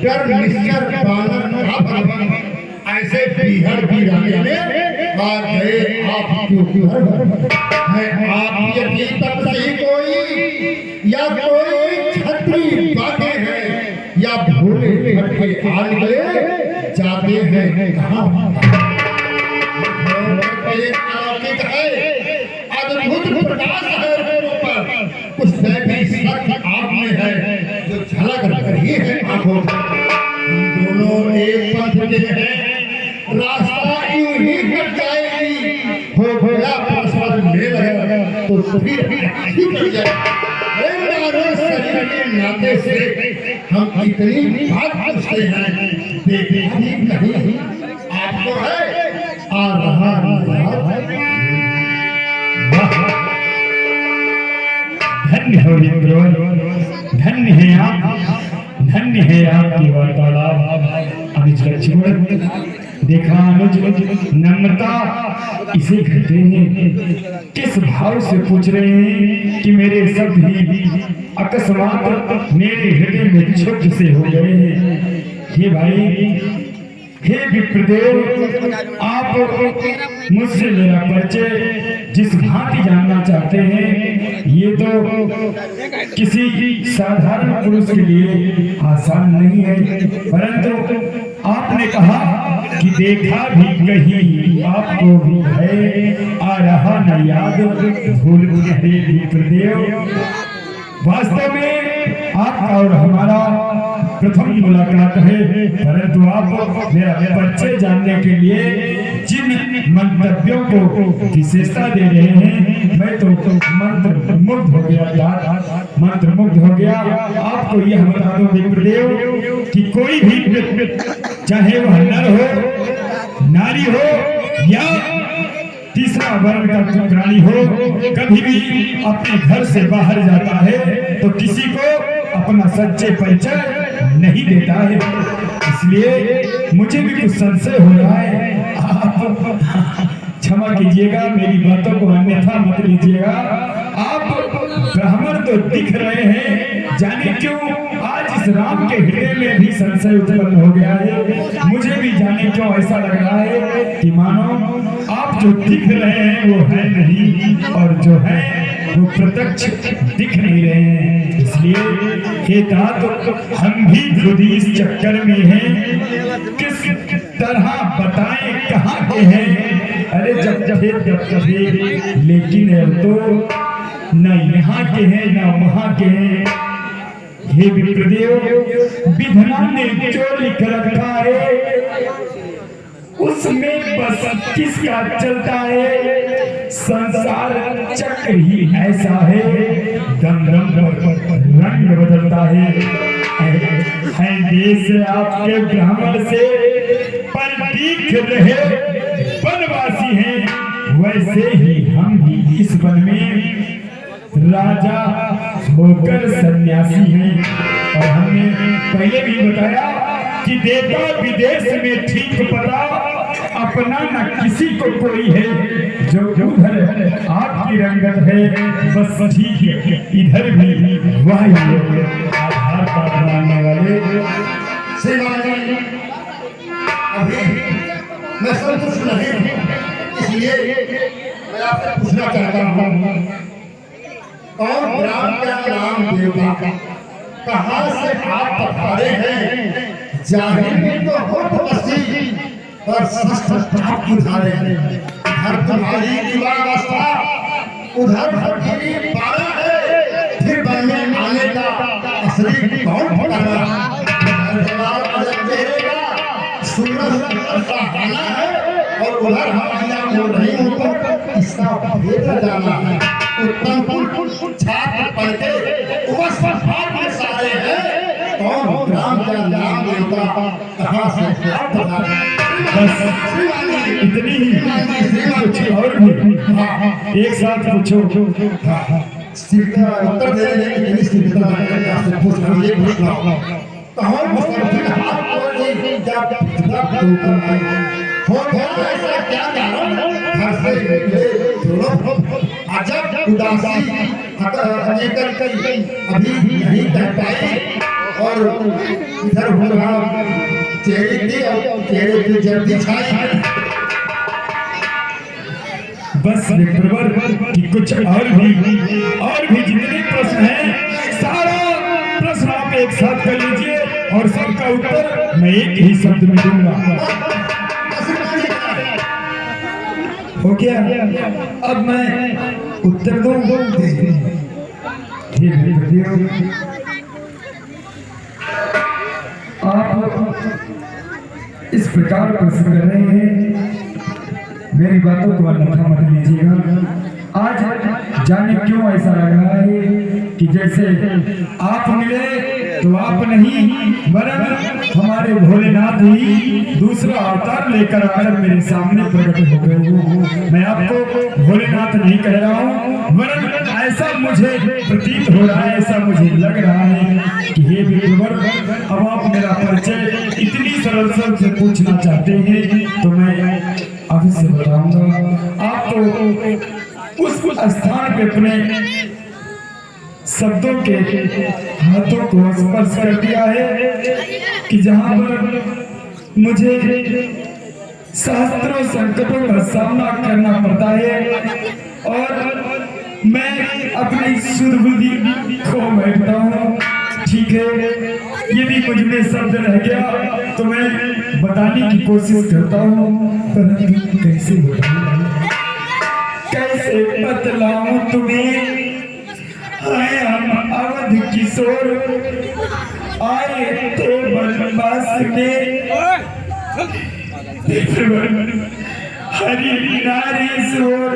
डर निश्चर बानर भवन ऐसे पीहर वीराने में आ गए आप क्यों है आप यदि तब सही कोई या कोई छत्री बातें हैं या भोले भटके आल गए जाते हैं कहाँ अलौकिक है अद्भुत प्रकाश है ऊपर कुछ दैवी सत्य आप में है जो झलक रही है आंखों दोनों एक पथ के हैं रास्ता यूं ही कट जाएगी हो गया परस्पर मेल है तो फिर ही कट जाएगा शरीर के नाते से हम इतनी बात पूछते हैं देखते ही नहीं आपको है आ रहा धन्य हो मित्रों, धन्य है आप, धन्य है आपकी वार्तालाप। अनुज लक्ष्मण देखा अनुज नम्रता इसे कहते हैं। किस भाव से पूछ रहे हैं कि मेरे शब्द ही अकस्मात मेरे हृदय में क्षुब्ध से हो गए हैं। हे भाई, हे विप्रदेव, आप मुझसे मेरा परिचय जिस भांति जानना चाहते हैं ये तो किसी साधारण पुरुष के लिए आसान नहीं है, परंतु आपने कहा कि देखा भी कहीं आपको भी है आ रहा न याद भूल गए विप्रदेव। वास्तव में आपका और हमारा प्रथम मुलाकात है, परंतु आप मेरा परिचय जानने के लिए जिन मंतव्यों को विशेषता दे रहे हैं मैं तो मंत्र मुग्ध हो गया, मंत्र मुग्ध हो गया। आपको यह बता दो विप्रदेव कि कोई भी चाहे वह नर हो नारी हो या तीसरा वर्ण का प्राणी हो कभी भी अपने घर से बाहर जाता है तो किसी को अपना सच्चे परिचय नहीं देता है। इसलिए मुझे भी कुछ संशय हो रहा है, आप क्षमा कीजिएगा, मेरी बातों को अन्यथा मत लीजिएगा। आप ब्राह्मण तो दिख रहे हैं, जाने क्यों आज इस राम के हृदय में भी संशय उत्पन्न हो गया है। मुझे भी जाने क्यों ऐसा लग रहा है कि मानो आप जो दिख रहे हैं वो है नहीं और जो है वो प्रत्यक्ष दिख नहीं रहे हैं। इसलिए हे तात, हम भी खुद इस चक्कर में हैं, किस तरह बताएं कहाँ के हैं। अरे जब कभी लेकिन अब तो न यहाँ के हैं न वहाँ के हैं। हे विप्रदेव, विधना ने जो लिख रखा है उसमें बस किसका चलता है। संसार चक्र ही ऐसा है, दम दम पर रंग बदलता है। देश आपके ब्राह्मण से पर दिख रहे वनवासी हैं, वैसे ही हम भी इस वन में राजा होकर सन्यासी हैं। और हमने पहले भी बताया कि देता विदेश में ठीक पता, अपना न किसी को कोई है। जो उधर आपकी रंगत है बस ठीक है, इधर भी वही आधार कार्ड बनाने वाले। मैं संतुष्ट नहीं हूँ, इसलिए मैं आपसे पूछना चाहता हूँ और ग्राम का नाम देवता कहाँ से आप पधारे हैं। जाहिर में तो हो बसी और आप उधारे हैं। हर तुम्हारी विवाहावस्था उधर भटकी 12 है, फिर वन में आने का असली कौन भटका सूरज आना है और उधर हमारा नहीं ऊपर इसका भेद जाना है। उत्तम छात्र पढ़ के उपस्थित में सारे हैं और ग्राम का नाम देवता कहाँ से आप बस इतनी ही, कुछ और भी एक साथ पूछो। उत्तर दे रहे उदासी अभी नहीं कर पाए और और इधर होगा चेहरे पे जल्दी छाई। बस विप्रवर कि कुछ और भी जितने प्रश्न हैं सारा प्रश्न आप एक साथ कर लीजिए और सबका उत्तर मैं एक ही शब्द में दूंगा। हो गया? अब मैं उत्तर दूं? ठीक है। आप इस प्रकार प्रश्न कर रहे हैं, मेरी बातों को अन्यथा मत लीजिएगा। आज जाने क्यों ऐसा लग रहा है कि जैसे आप मिले तो आप नहीं वरन हमारे भोलेनाथ ही दूसरा अवतार लेकर आकर मेरे सामने प्रकट हो गए हो। मैं आपको भोलेनाथ नहीं कह रहा हूँ, वरन ऐसा मुझे प्रतीत हो रहा है, ऐसा मुझे लग रहा है कि हे विप्रवर, अब आप मेरा परिचय इतनी सरलता से पूछना चाहते हैं तो मैं अभी से बताऊंगा। आप तो उस स्थान पे अपने शब्दों के हाथों को स्पर्श कर दिया है कि जहां पर मुझे सहस्त्रों संकटों का सामना करना पड़ता है और मैं अपनी सुध-बुद्धि खो बैठता हूँ। ठीक है, यदि मुझ में शब्द रह गया तो मैं बताने की कोशिश करता हूँ, परंतु कैसे बताऊं, कैसे बतलाऊं तुम्हें। आए हम अवध किशोर, आए थे वनवास में, हरि नारेश्वर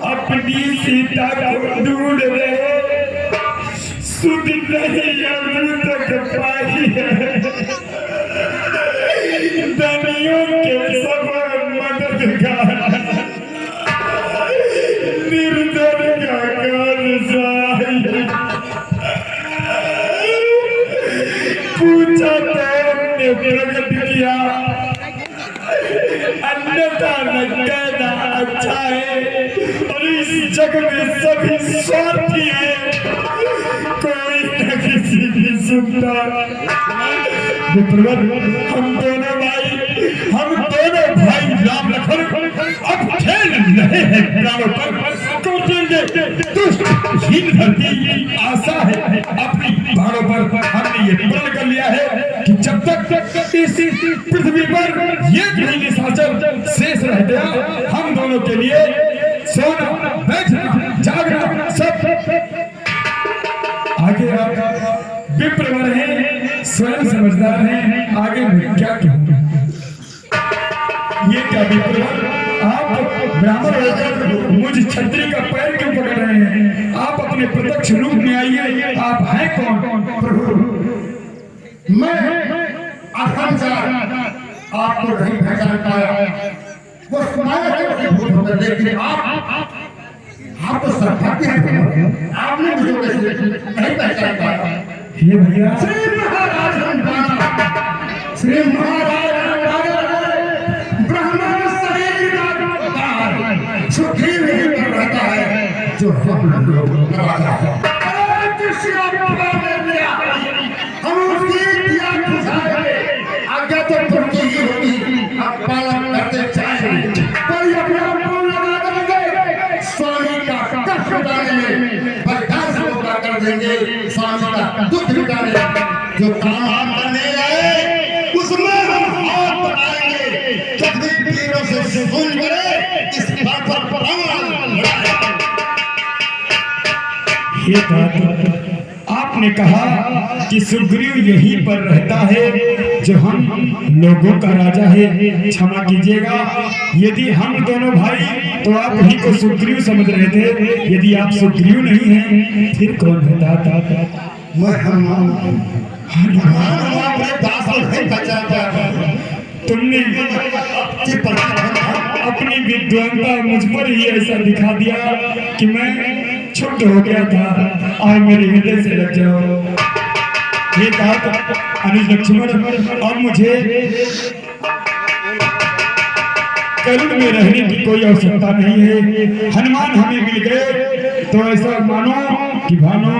अपनी सीता को ढूंढ रहे, सुध नहीं अभी तक पाई है। धनियों के सब मददगार, निर्धन का पूछा तो हमने प्रकट किया, अन्यथा न कहना अच्छा है। और इस जग में सभी स्वार्थी है, कोई न किसी की सुनता। विप्रवर, हम दोनों भाई राम लखन अब खेल रहे हैं प्राणों पर, टूटेंगे दुष्ट हीन धरती। आशा है अपनी भाड़ों पर हमने ये प्रण कर लिया है कि जब तक इस पृथ्वी पर ये गृह निशाचर शेष रहते हैं, हम दोनों के लिए सोना, बैठना, जागना सब। आगे आप विप्रवर हैं, स्वयं समझदार हैं, आगे मैं क्या कहूँ। ये क्या विप्रवर, आप ब्राह्मण होकर मुझ क्षत्रिय का पैर क्यों पकड़ रहे हैं? आप अपने प्रत्यक्ष रूप में आइए, आप हैं कौन? प्रभु, मैं अहंकार आपको नहीं पहचान पाया, वो सुनाया कि भूत होकर, लेकिन आप तो सौभाग्य हैं, आपने मुझे नहीं पहचान पाया। ये भैया श्री महाराज ब्राह्मण शरीर का सुखी नहीं कर रहता है जो हम लोग करवाता है। हम उसकी दिया खुशाएंगे, आज्ञा तो तुमकी ही होगी, आप पालन करते जाएंगे, कोई अपना मन लगा देंगे, स्वामी का कष्ट उठाएंगे, बर्दाश्त होगा कर देंगे, स्वामी का दुख मिटाने। जो काम हम करने आए उसमें हम हाथ बढ़ाएंगे, कभी पीरों से सुन करे इस बात पर प्रमाण लड़ाएंगे। ये बात आपने कहा कि सुग्रीव यहीं पर रहता है जो हम लोगों का राजा है। क्षमा कीजिएगा, यदि हम दोनों भाई तो आप ही को सुग्रीव समझ रहे थे, यदि आप सुग्रीव नहीं हैं फिर कौन रहता था? मैं तुमने अपनी विद्वानता मुझ पर ही ऐसा दिखा दिया कि मैं छुट्ट हो गया था। आज मेरे हृदय से लग जाओ। ये कहा अनुज लक्ष्मण, अब मुझे करुण में रहने की कोई आवश्यकता नहीं है। हनुमान हमें मिल गए तो ऐसा मानो कि भानो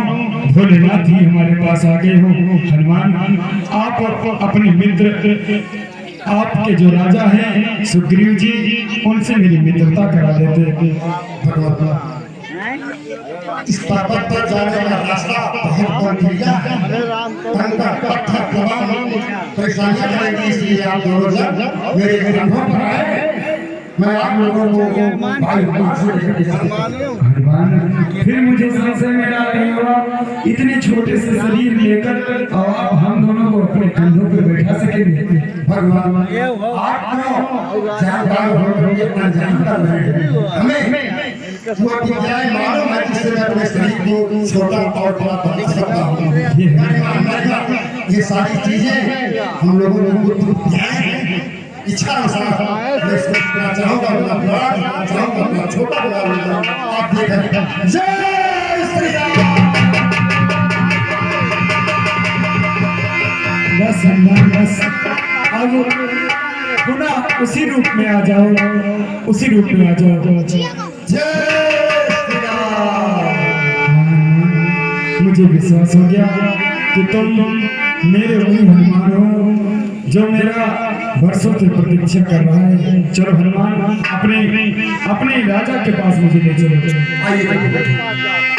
भोलेनाथ ही हमारे पास आ गए हो। हनुमान आप अपने मित्र आपके जो राजा हैं सुग्रीव जी, उनसे मेरी मित्रता करा देते। भगवान इस पर्वत पर जाने का रास्ता बहुत बढ़िया है, कंकड़ पत्थर तमाम परेशानियां आएंगी, इसलिए आप दोनों जन मेरे कंधों पर आए। मैं आप लोगों को भाई भाई से लेकर जाता हूं। भगवान फिर मुझे संशय में डाल रही हो, इतने छोटे से शरीर लेकर और आप हम दोनों को अपने कंधों पे बैठा सकेंगे? भगवान आप क्यों जानकार हो ये अनजानता में हमें वो विद्याएं मालूम है जिससे मैं अपने शरीर को छोटा और बड़ा बना सकता हूँ। ये सारी चीजें हम लोगों को विद्याएं हैं, इच्छा अनुसार मैं इसको करना चाहूँगा, अपना बड़ा करना चाहूँगा, अपना छोटा बनाऊंगा। आप देखें। जय श्री राम। बस हनुमान बस, अब पुनः उसी रूप में आ जाओ, उसी रूप में आ जाओ। जय श्री राम। मुझे विश्वास हो गया कि तुम मेरे वही हनुमान हो जो मेरा वर्षों से प्रतीक्षा कर रहा है। चलो हनुमान, अपने अपने राजा के पास मुझे ले चलो। आइए।